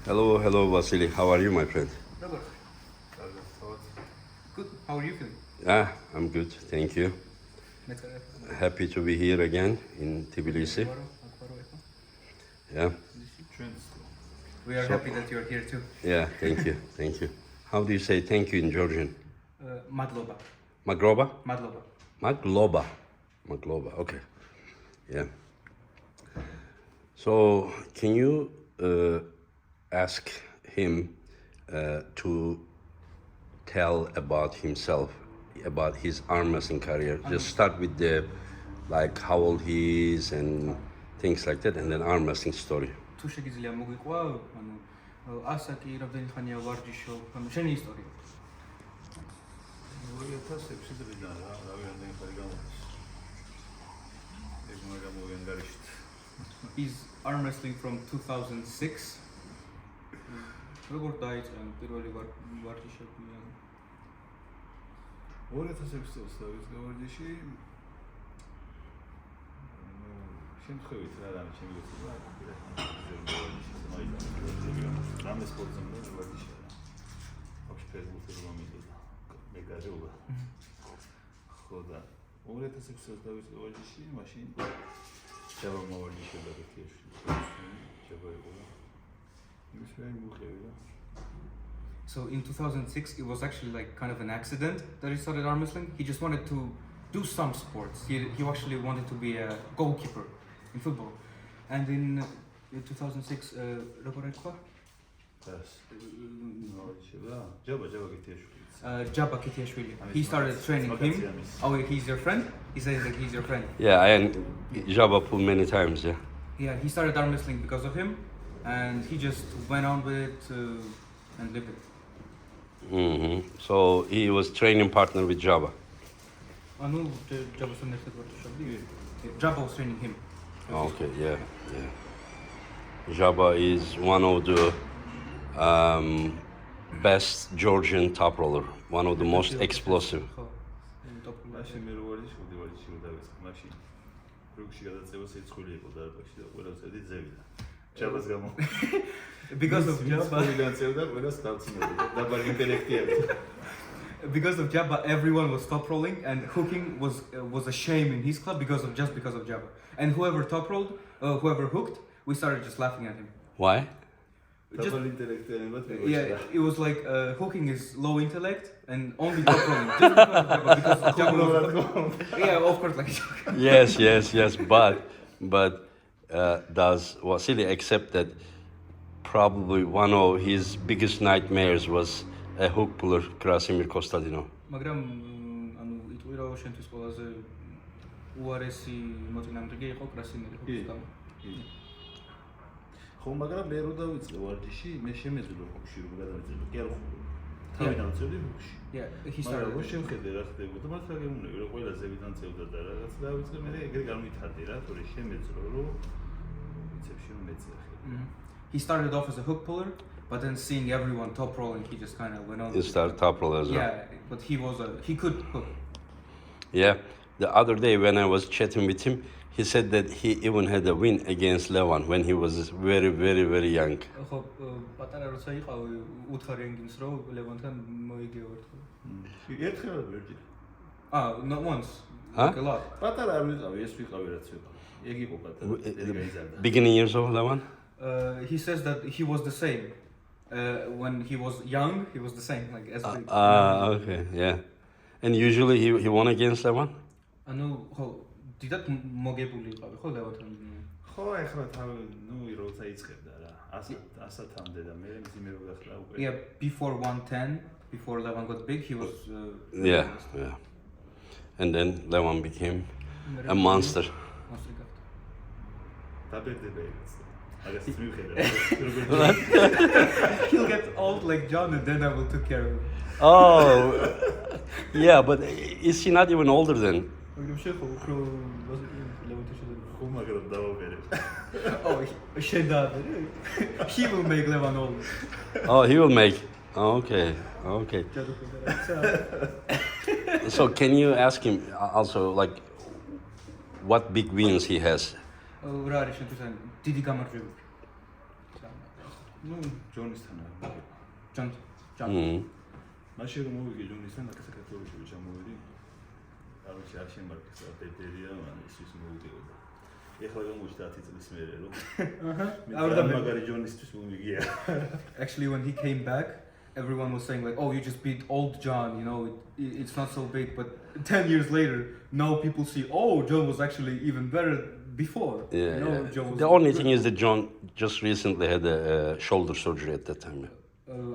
Hello, Vasily. How are you, my friend? Robert, good. How are you feeling? Yeah, I'm good, thank you. Happy to be here again in Tbilisi. Yeah, We are happy that you're here too. yeah, thank you. How do you say thank you in Georgian? Madloba. Magroba? Madloba. Magloba, okay. Yeah. So, can you ask him to tell about himself, about his arm wrestling career? Just start with like how old he is and things like that, and then arm wrestling story. თუ შეგიძლია მოგვიყვა, ანუ ასაკი, რამდენი ხანია ვარჯიშობ, ანუ შენი ისტორია. 2006 წლიდან რამდენი ხანი გამოდის. ეგ მაგამოვიან გარიშით. He's arm wrestling from 2006. როგორ დაიწყე პირველი ვარჯიშები? 2006 წელს დავიწყე ვარჯიში. შემთხვევით რა რამე შემიგეცდა რამე სპორტზე მე ვარჯიშია. აქვს ფეხბურთი რომ მიდოდა. მე გაჟეულა. ხო და 2006 წელს დავიწყე ვარჯიში, მაშინ ჩავა მოვარჯიშებდა ქეთიაშვილი. ჩავა იყო. ის მე მიხევდა. So in 2006, it was actually like kind of an accident that he started arm wrestling. He just wanted to do some sports. He actually wanted to be a goalkeeper in football. And in 2006, Jabba Ketiashvili. He started training him. Oh, he's your friend? He says that he's your friend. Yeah, and Jabba pulled many times, yeah. Yeah, he started arm wrestling because of him. And he just went on with it and lived it. So he was training partner with Jabba. Jabba was training him. Okay, yeah. Jabba is one of the best Georgian top roller, one of the most explosive. მაშინ მე რო ვარჯიშობდი ვარჯიში რო დავიწყე მაშინ რუგში გადაწევა სიცხული იყო დარბაზში და ყველა წელი ძევდა ჯაბას გამო because of Jabba გადაწევდა ყველა დავწინებდა დაბალი ინტელექტი აქვს because of Jabba everyone was top rolling and hooking was a shame in his club because of Jabba and whoever top rolled whoever hooked we started just laughing at him. Why? დაბალი ინტელექტი ამათ yeah, it was like hooking is low intellect and only top rolling just because of Jabba yeah, of course like yes, but does Vasily accept that probably one of his biggest nightmares was a hook puller, Krasimir Kostadinov? მაგრამ ანუ იტყვი რომ შენთვის ყველაზე უარესი მოწინააღმდეგე იყო კრასიმირი ჰოკის გამო. ხო, მაგრამ მე რო დავიწყე ვარჯიში, მე შემეძლო ჰოკში რომ გადავიწყე. კი არა, თავიდან წევდი ჰოკში. Yeah, he started. მაგრამ შემხედე რა ხდებოდა, მათ რა გემუნები რომ ყველა ზევიდან წევდა და რაღაც დავიწყე, მე ეგრე გამვითარდი რა, თორე შემეძლო რომ ვიცებში რომ მეწია ხე. He started off as a hook puller, but then seeing everyone top rolling, he just kind of went on. He started top roller as well. Yeah, but he could hook. Yeah, the other day when I was chatting with him, he said that he even had a win against Levan when he was very, very, very young. ხო, პატარა როცა იყავი, უთხარი ენგინს რომ ლევანთან მოიგეო ერთხელ. ერთხელ ვერჯი. Not once. Huh? Like a lot. პატარა არ ვიყავი, ეს ვიყავი რაც ვიყავი. ეგ იყო პატარა, ეს გაიზარდა. Beginning years of Levan? He says that he was the same. When he was young, he was the same, like as big. Okay, yeah. And usually he won against Levan? ანუ ხო, დიდად მოგებული იყავი, ხო ლევანთან? ხო, ეხლა თავი, როცა იწყებდა რა. 100-მდე და მე მძიმე რო გახდა უკვე. Yeah, before 110, before Levan got big, he was Yeah. And then Levan became a monster. დაბერდება ეგაც. აგას მიუხედავ. He'll get old like John and then I will take care of him. Oh, yeah, but is he not even older then? ხო, მაგრამ დავაბერებ. Oh, he will make Levan old. Oh, he will make. Okay. So can you ask him also, like, what big wins he has? რა არის შენთვის დიდი გამარჯვებები? ნუ ჯონისთან არა. John. მაშინ რომ მოვიგე ჯონისთან, აქ საქართველოში ჩამოვედი. ავეჩი არ შემარკეს რა პეტერია, მან ის მოვიდეოდა. ეხლა გამოჩნდა 10 წლის მერე რომ მაგარი ჯონისთვის მომიგია. Actually, when he came back, everyone was saying like, "Oh, you just beat old John. You know, it's not so big." But 10 years later, now people see, "Oh, John was actually even better before." Yeah, you know, yeah. John was The only thing is that John just recently had a shoulder surgery at that time.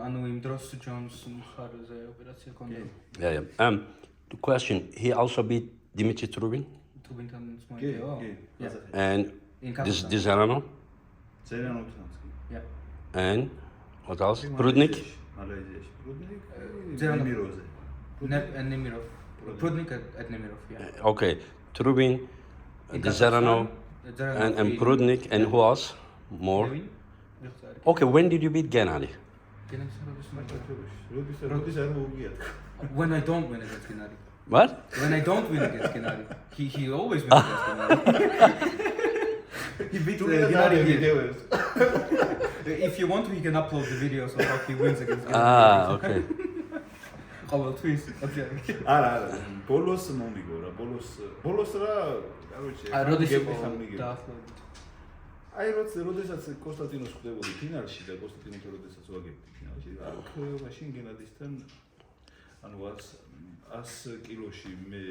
ანუ იმ დროს John's მხარეზე ოპერაცია ქონდა. Yeah. The question, he also beat Dimitri Trubin Trubinთან კი, მოიგეო? კი. and In this Kazakhstan. Zerano ზერანოვთან. Yeah. and what else? Prudnik. მალაიზიაში. პრუდნიკ Zerano. ნემიროზე. And Nemirov. Prudnik at Nemirov, yeah. Okay, Trubin, In Zerano Kazakhstan, Zerano and in- Prudnik and who else? More. Levin? Yoksa- Okay, when did you beat Gennady? Gennady Sarovich match. როდის არ მოუგია. When I don't win against Gennady. What? When I don't win against Gennady. He always wins against Gennady. He beat Gennady here. If you want, we can upload the videos of how he wins against Gennady. Okay. ყოველ თვის. Okay. არა, ბოლოს მომიგო რა, ბოლოს რა, короче, როდის იყო გემიხამიგე. დაახლოებით? აი როდესაც კონსტანტინოს ხვდებოდი ფინალში და კონსტანტინოს როდესაც ვაგებდი ფინალში, აქ მაშინ გენადისთან ანუ 100 კილოში მე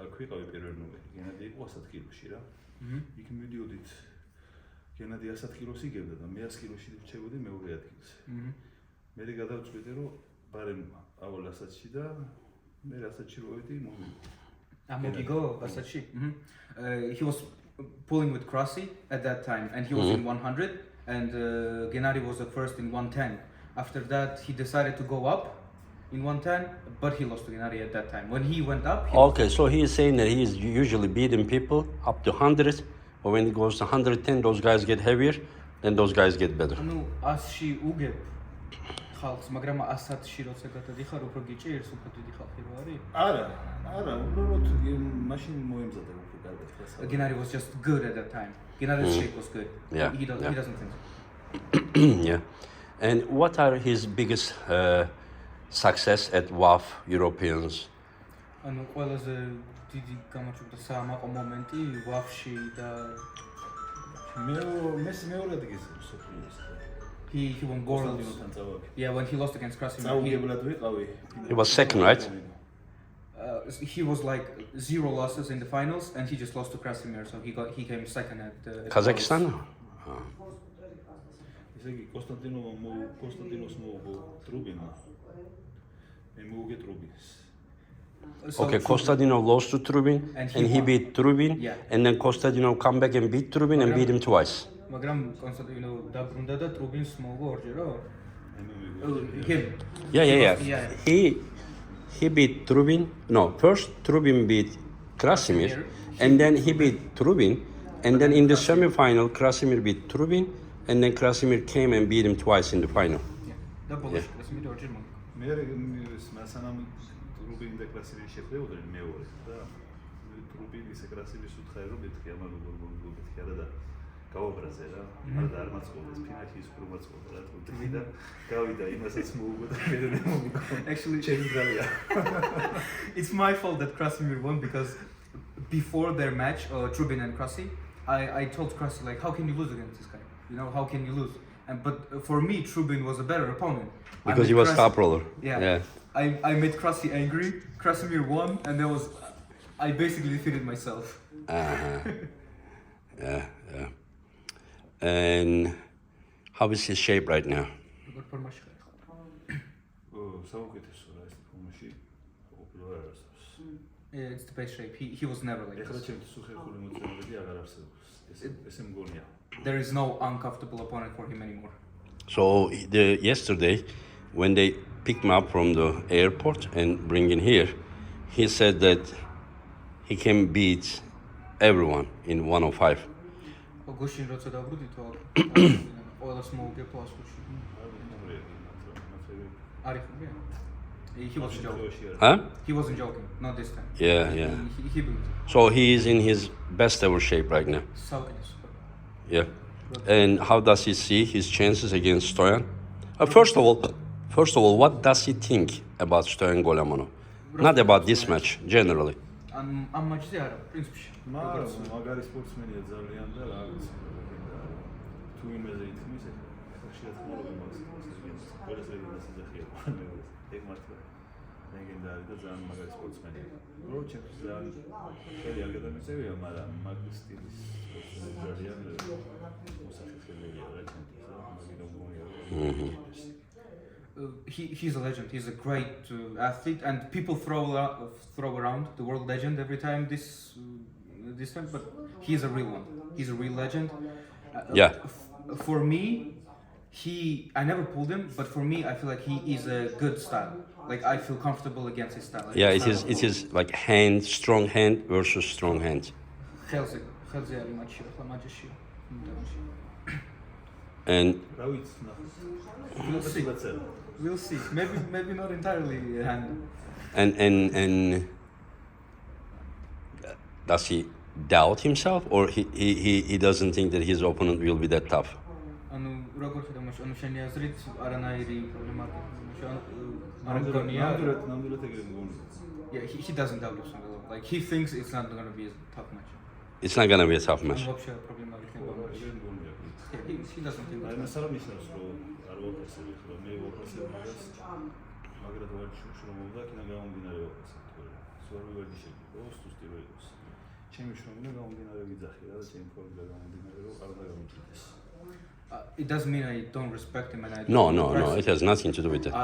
აქ ვიყავი პირველ ნომერი, გენადი იყო 100 კილოში რა. იქ მივიდოდით გენადი 100 კილოს იგებდა და მე 100 კილოში ვrჩებოდი მეორე ადგილზე. მე გადავწყვიტე რომ ბარემ ავალ 100-ში და მე 100-ში როვედი მომიგო. Amogigó, Vasachi. He was pulling with Krasi at that time, and he was in 100, and Gennady was the first in 110. After that, he decided to go up in 110, but he lost to Gennady at that time. When he went up, he Okay, so he is saying that he is usually beating people up to 100, but when it goes to 110, those guys get heavier, then those guys get better. ანუ 100-ში უგებ ხალხს, მაგრამ 100-ში როცა გადადიხარ, უფრო გიჭირს, უფრო დიდი ხალხი რო არის. არა, უბრალოდ მაშინ მოემზადა უფრო კარგად ხასა. Gennady was just good at that time. Gennady's shape was good. Yeah, He yeah. doesn't think so. Yeah. And what are his biggest success at WAF Europeans? ანუ ყველაზე დიდი გამოჩვენა საამაყო მომენტი WAF-ში და მეორე ადგილზე მსოფლიოს. he won gold. კონსტანტინოსთან წავაგე. Yeah, when he lost against Krasimir, წაუგებლად ვიყავი. He was second, right? he was like 0 losses in the finals, and he just lost to Krasimir, so he came second at Kazakhstan? ესე იგი კონსტანტინოს მოუგო ტრუბინმა. მე მოუგე ტრუბინს. Okay, Kostadinov lost to Trubin, And and he he won. beat Trubin, Yeah. and then Kostadinov come back and beat Trubin and beat him twice. მაგრამ კონსტანტინო დაბრუნდა და ტრუბინს მოუგო ორჯერო? მე მოვიგე. Him. Yeah. He beat Trubin. No, first Trubin beat Krasimir, and then he beat Trubin, and then in the semi-final, Krasimir beat Trubin, and then Krasimir came and beat him twice in the final. და ბოლოში Krasimir ორჯერ მოუგო. მე სანამ ტრუბინი და კრასივი შეხვდებოდნენ მეორე და ტრუბინი ისე კრასივის უთხარი რომ მეთქი ამან როგორ მოგეთქი არა და გავაბრაზე რა და არ მაწყობდეს ფინალში ის უფრო მაწყობდა რა ტრუბინი და გავიდა იმასაც მოუგო და მე მომიგო. Actually, ჩემი ძალია. it's my fault that Krasimir won because before their match, Trubin and Krasi, I told Krasi like, how can you lose against this guy? You know, how can you lose? But for me, Trubin was a better opponent. Because he was top roller. Yeah. I made Krasi angry. Krasimir won, and I basically defeated myself. Yeah. And how is his shape right now? საუკეთესო რა ეს ფორმაში ყოფილა არასდროს. Yeah, it's the best shape. He was never like ეხლა this. ჩემთვის უხერხული მოძრაობები აღარ არსებობს. ესე მგონია. There is no uncomfortable opponent for him anymore. So yesterday, when they picked him up from the airport and bring him here, he said that he can beat everyone in 105. გუშინ როცა დავრუდითო, ყველას მოუგებო 100-ში. არის ხმია? He wasn't joking. Huh? He wasn't joking, not this time. Yeah. He believed. So he is in his best ever shape right now. საუკეთესო. Yeah. And how does he see his chances against Stoyan? First of all, what does he think about Stoyan Golamanov? Not about this match, generally. ამ მაჩზე არა, პრინციპში. მაგარი სპორტსმენია ძალიან და რა ვიცი. თუ იმაზე ითქმის, ეხლა შეათქმულობენ მაგას. ყველას რეგიონს ეძახია ყველას. ეგ მართლა ლეგენდარი და ძალიან მაგარი სპორტსმენია. რო ჩემთვის ძალიან ხელი არ გადამეწევია, მაგრამ მაგ სტილის ძალიან მოსახერხებელია რა ჩემთვის. მაგიტომ გონია. He's a legend. He's a great athlete, and people throw around the world legend every time this time. But he's a real one. He's a real legend. Yeah. For me, I never pulled him, but for me, I feel like he is a good style. Like I feel comfortable against his style. Like Yeah, it is like strong hand versus strong hand. ხელზე არის მატჩი, ახლა მაჩში. And რა ვიცი, ნახოთ. We'll see. Maybe not entirely hand. And does he doubt himself, or he doesn't think that his opponent will be that tough? ანუ როგორ ხედავ მას, ანუ შენი აზრით არანაირი პრობლემა არ გქონია. ნამდვილად ეგრე მგონია. Yeah, he doesn't doubt himself. Like he thinks it's not going to be a tough match. It's not gonna be a tough match. вообще პრობლემა არ იქნება ამაში. He doesn't think აი that. მას არ მისნავს რომ არ ვაფასებ, რომ მე ვაფასებ მაგას. მაგრამ თუ არ შრომობდა, კიდე გამომდინარე ვაფასებ. სულ არ ვიგარდიშები. ოსტუსტი რო იყოს. ჩემი შრომა გამომდინარე ვიძახი რა და ჩემი ფორმა გამომდინარე რომ არ დაგამიჭირდეს. It doesn't mean I don't respect him and I No, don't no, impress no. him. It has nothing to do with that.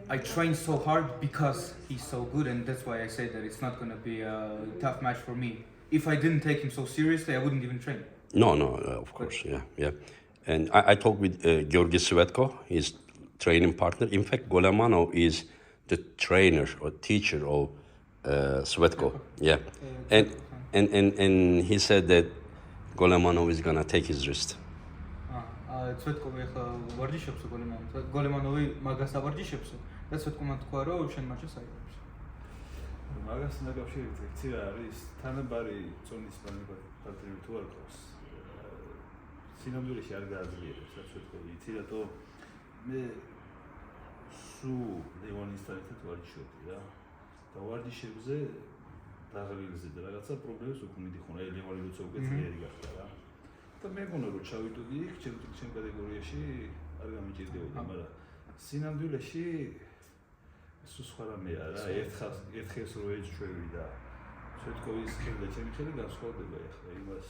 I train so hard because he's so good, and that's why I say that it's not going to be a tough match for me. If I didn't take him so seriously, I wouldn't even train. No, of course, yeah. And I talked with Georgi Svetko, his training partner. In fact, Golamanov is the trainer or teacher of Svetko. Yeah, and he said that Golamanov is gonna take his wrist. ცვეტკოვი ახლა ვარჯიშობს გოლემანოვი მაგას ავარჯიშებს და ცვეტკომა თქვა რომ შენ მაჩს აიღებს. მაგასთან დაკავშირებით იცი რა არის თანაბარი წონის პარტნიორი თუ არ ყავს. სინამდვილეში არ გააძლიერებს რა ცვეტკოვი იცი რატო მე სულ ლევანისთან ერთად ვარჯიშობდი რა. და ვარჯიშებზე დაღლილზე და რაღაცა პრობლემებს უკვე მიდიხარ აი ლევანი როცა უკვე ძლიერი გახდა რა. და მეგონა რომ ჩავიდოდი იქ ჩემ კატეგორიაში არ გამიჭირდებოდა, მაგრამ სინამდვილეში სულ სხვა რამეა რა. ერთხელს რო ეჭვევი და ცვეტკოვის ხელი და ჩემი ხელი განსხვავდება ახლა იმას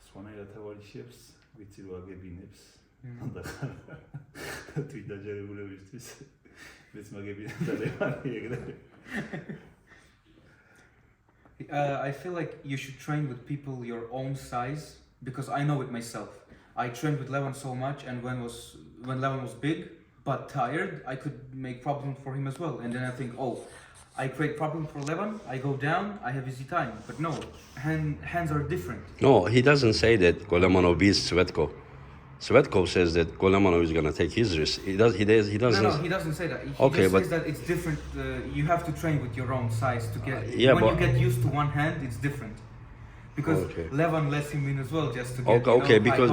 სხვანაირად ავარჯიშებს, ვიცი რომ აგებინებს. და თვით დაჯერებულებისთვის მეც მაგებინებ და ლევანი ეგრე. I feel like you should train with people your own size. Because I know it myself. I trained with Levan so much, and when Levan was big but tired, I could make problems for him as well. And then I think, I create problem for Levan, I go down, I have easy time. But no, hands are different. No, he doesn't say that Golamanov beats Svetko. Svetko says that Golamanov is gonna take his risk. He doesn't. No, he doesn't say that. He Okay, just says that it's different. You have to train with your own size to get. Yeah, when but you get used to one hand, it's different. Because Okay. Levan lets him in as well, just to get. Okay, because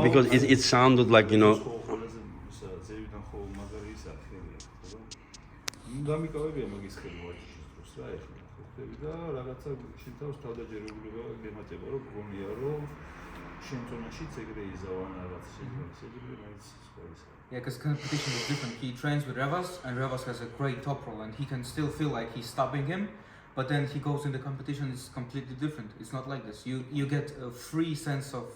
it sounded like ზევიდან ხო მაგარი ის ახელია, ხო? დამიკავებია მაგის ხელი ვარჯიშის დროს რა ეხლა. ხოხები და რაღაცა შეთავს თავდაჯერებულება გემატება რომ გონია რომ შენ ზონაშიც ეგრე იზავან რაღაც შეიძლება მაინც სხვა ის. Yeah, because competition is different. He trains with Revas, and Revas has a great top roll, and he can still feel like he's stopping him. But then he goes in the competition, it's completely different. It's not like this. You get a free sense of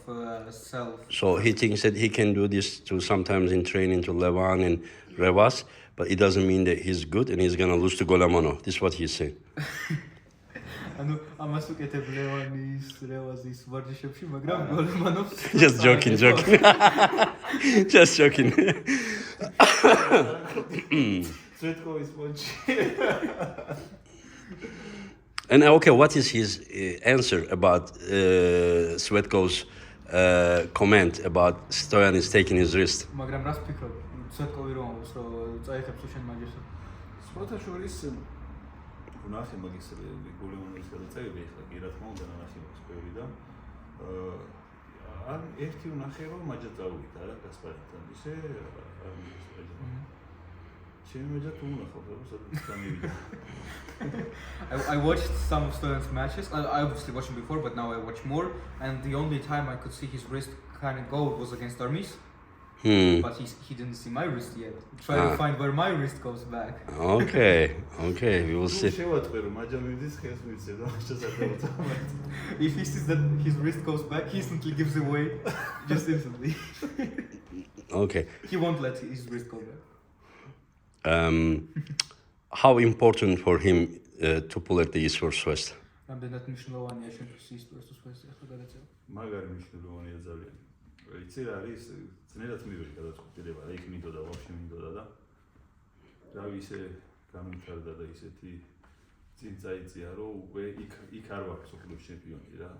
self. So he thinks that he can do this to sometimes in training to Levan and Revas, but it doesn't mean that he's good and he's gonna lose to Golamanov. This is what he's saying. ანუ ამას უკეთებ ლევანის რევაზის ვარჯიშებში, მაგრამ გოლემანოვს Just joking. Just joking. ცვეტკოვის პონჩი. And okay, what is his answer about Svetko's comment about Stoyan is taking his wrist? მაგრამ რას ფიქრობ? ცვეტკოვი რომ წაიღებს უშენ მაგისო. სხვათა შორის ნახე მაგის გოლემანის გადაწყვეტები ახლა კი რა თქმა უნდა ნახე მაგის პერიოდი და ან ერთი ვნახე რომ მაჯა წავიდა რა გასპართან ისე არ მისწრებია ჩემი მაჯა თუ ვნახავ რა სადაც გამივიდა I watched some of Stoyan's matches. I obviously watched him before, but now I watch more. And the only time I could see his wrist kind of go was against Armis. But he didn't see my wrist yet. Try to find where my wrist goes back. Okay, we will see. შევატყვე რომ მაჯა მივდის ხელს მივცე და შესაძლოა If he sees that his wrist goes back, he instantly gives away. Just instantly. Okay. He won't let his wrist go back. How important for him to pull at the East vs West? რამდენად მნიშვნელოვანია შენთვის East versus West ახლა გადაცემა? მაგარი მნიშვნელოვანია ძალიან. იცი რა არის ძნელად მივიღე გადაწყვეტილება და იქ მინდოდა ვაფშე მინდოდა და რავი ისე გამიმთავრდა და ისეთი წინ წაიწია რომ უკვე იქ არ ვარ სოფლის ჩემპიონი რა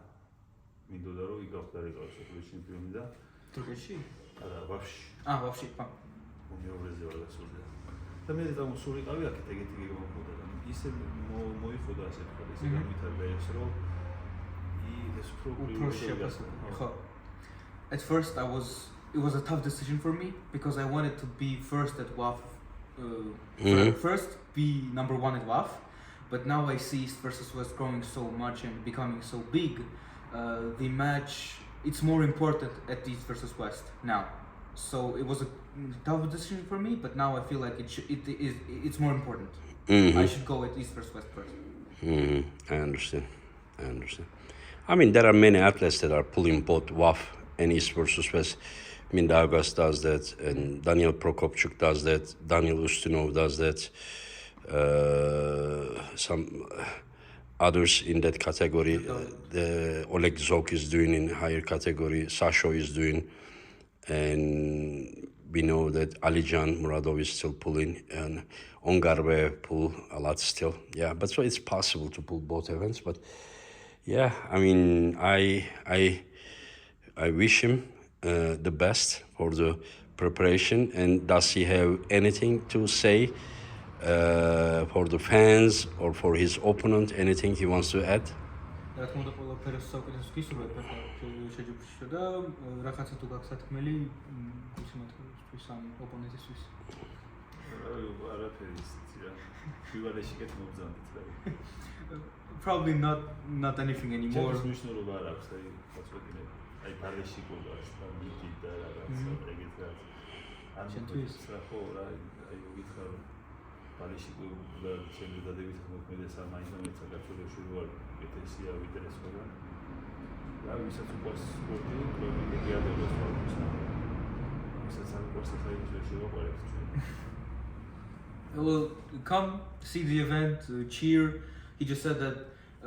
მინდოდა რომ იქ გავხდარიყავ სოფლის ჩემპიონი და თურქეთში? არა ვაფშე ვაფშე მეორეზე ვარ გასული და მე დამოსულიყავი აქეთ ეგეთი გეგმოხდა და ისე მოიხოდა ასე თქვა ისე გამვითარდა ეს რომ ეს ხო At first it was a tough decision for me because I wanted to be first at WAF first be number 1 at WAF, but now I see East versus West growing so much and becoming so big. The match it's more important at East versus West now. So it was a tough decision for me, but now I feel like it's more important. I should go at East versus West first. I understand. I mean, there are many athletes that are pulling both WAF and East versus West. Mindaugas does that, and Daniel Prokopchuk does that. Daniel Ustinov does that. Some others in that category. The Oleg Zok is doing in higher category. Sasho is doing, and we know that Alijan Muradov is still pulling, and Ongarbe pull a lot still. Yeah, but so it's possible to pull both events. But yeah, I mean, I wish him the best for the preparation. And does he have anything to say for the fans or for his opponent? Anything he wants to add? რა თქმა უნდა ყველაფერს საუკეთესო გისურვებთ ახლა შეჯიბრში და რაღაცა თუ გაქვს სათქმელი სიმართლისთვის ამ ოპონენტისთვის არაფერი ისეთი რა ფივალეში კეთ მოგზავნით რა Probably not anything anymore. ჩემს მნიშვნელობა არ აქვს აი მოწვედინება აი ბალეში გულას და მიდი და რაღაცა ეგეთ რაც ან ჩემთვის რა ხო რა აი ვიქარ ბალეში გულას ჩემი დადებით მოქმედეს ამ აინდომეთ საქართველოში ვარ ეთესია ვიდრე სხვა რა ვისაც უყვარს სპორტი პრობლემა გიადებს სპორტს ვისაც არ უყვარს ახლა შევაყარებთ Well, come see the event, cheer. He just said that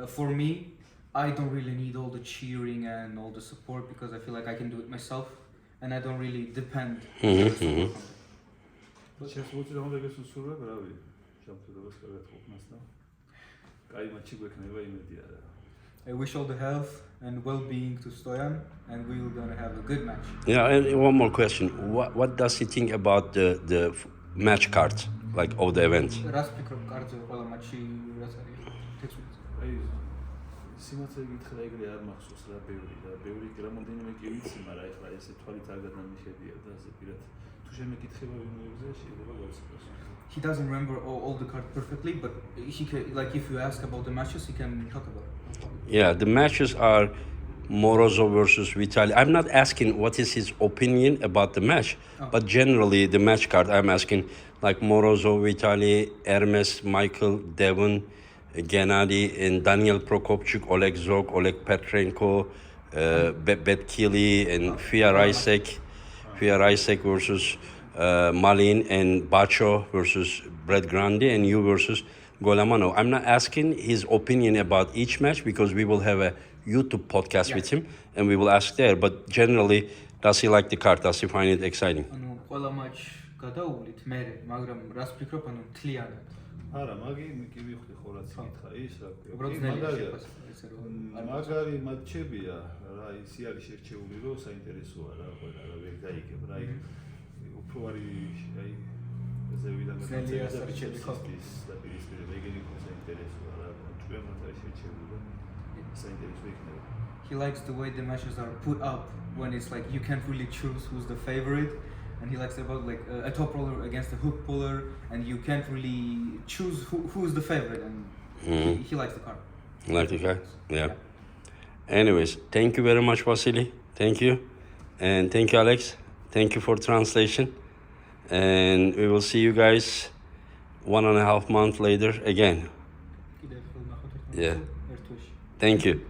for me, I don't really need all the cheering and all the support because I feel like I can do it myself and I don't really depend on the support. Сейчас вот я вам даю сусура, правильно? Сейчас ты давай сказать, как нас там. Кай матчи гекнева имедия. I wish all the health and well-being to Stoyan, and we're gonna have a good match. Yeah, and one more question. What does he think about the match card, like of the event? Ras pikrop kardze ყველა მატჩი რაც არის თექვსმეტი. აი სიმართლე გითხრა ეგრე არ მახსოვს რა ბევრი გრამონდენიმე კი ვიცი, მაგრამ ეხლა ესე თვალით არ გადამიხედია და ასე პირად თუ შემეკითხება ვინმეებზე შეიძლება გავსწროს. He doesn't remember all the cards perfectly, but he can, like if you ask about the matches, he can talk about it. Yeah, the matches are Morozov versus Vitali. I'm not asking what is his opinion about the match, but generally the match card I'm asking, like Morozov, Vitali, Hermes, Michael, Devon, Gennady, and Daniel Prokopchuk, Oleg Zok, Oleg Petrenko, Betkili, and Fiar Isaac versus Malin, and Bacho versus Brett Grandi, and you versus Golamano. I'm not asking his opinion about each match because we will have a YouTube podcast with him and we will ask there. But generally, does he like the card? Does he find it exciting? ანუ ყველა მატჩ გადაუვლით მე, მაგრამ რას ფიქრობ, ანუ მთლიანად. არა, კი მივხვდი ხო რაც მითხა ის რა ქვია. უბრალოდ ძნელია ესე რომ მაგარი მატჩებია, რა ისი არის შერჩეული რომ საინტერესოა რა ყველა რა ვერ დაიგებ რა უფრო არის აი ზევიდან და პირისპირა ეგენი საინტერესოა რა ჩვენთან შერჩეული Să interesui cândeva. He likes the way the matches are put up when it's like you can't really choose who's the favorite, and he likes about like a top roller against a hook puller, and you can't really choose who's the favorite, and he likes the card. Like the guy? Yeah. Anyways, thank you very much, Vasily. Thank you. And thank you, Alex. Thank you for translation. And we will see you guys 1.5 months later again. Yeah. Thank you.